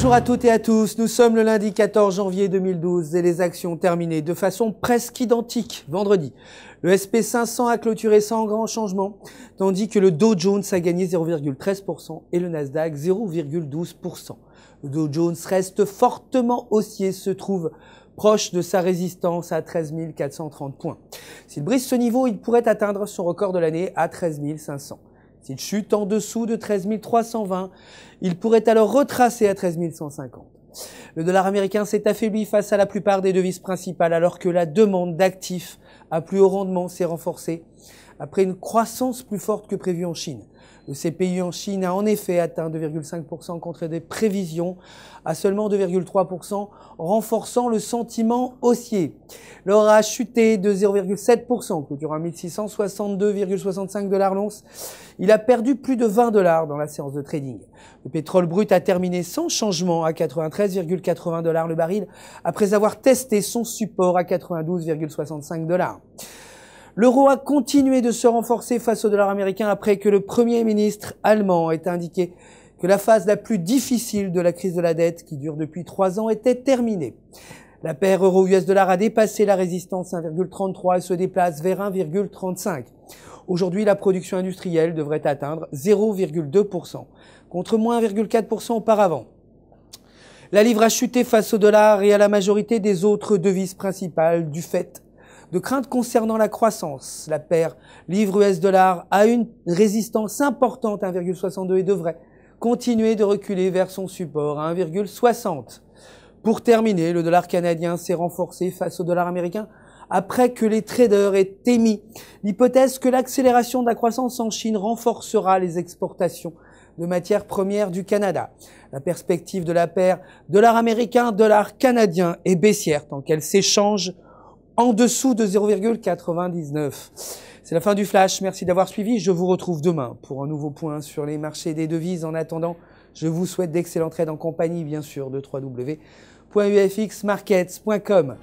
Bonjour à toutes et à tous, nous sommes le lundi 14 janvier 2012 et les actions ont terminé de façon presque identique vendredi. Le SP500 a clôturé sans grand changement, tandis que le Dow Jones a gagné 0,13% et le Nasdaq 0,12%. Le Dow Jones reste fortement haussier, se trouve proche de sa résistance à 13 430 points. S'il brise ce niveau, il pourrait atteindre son record de l'année à 13 500. S'il chute en dessous de 13 320, il pourrait alors retracer à 13 150. Le dollar américain s'est affaibli face à la plupart des devises principales alors que la demande d'actifs à plus haut rendement s'est renforcée après une croissance plus forte que prévue en Chine. Le CPI en Chine a en effet atteint 2,5% contre des prévisions à seulement 2,3%, renforçant le sentiment haussier. L'or a chuté de 0,7%, clôturant à 1662,65 $ l'once. Il a perdu plus de 20 $ dans la séance de trading. Le pétrole brut a terminé sans changement à 93,80 $ le baril après avoir testé son support à 92,65 $. L'euro a continué de se renforcer face au dollar américain après que le Premier ministre allemand ait indiqué que la phase la plus difficile de la crise de la dette, qui dure depuis 3 ans, était terminée. La paire euro-US dollar a dépassé la résistance 1,33 et se déplace vers 1,35. Aujourd'hui, la production industrielle devrait atteindre 0,2%, contre moins 1,4% auparavant. La livre a chuté face au dollar et à la majorité des autres devises principales du fait de craintes concernant la croissance. La paire livre-US-dollar a une résistance importante à 1,62 et devrait continuer de reculer vers son support à 1,60. Pour terminer, le dollar canadien s'est renforcé face au dollar américain après que les traders aient émis l'hypothèse que l'accélération de la croissance en Chine renforcera les exportations de matières premières du Canada. La perspective de la paire dollar américain-dollar canadien est baissière tant qu'elle s'échange en dessous de 0,99. C'est la fin du flash. Merci d'avoir suivi. Je vous retrouve demain pour un nouveau point sur les marchés des devises. En attendant, je vous souhaite d'excellents trades en compagnie, bien sûr, de www.ufxmarkets.com.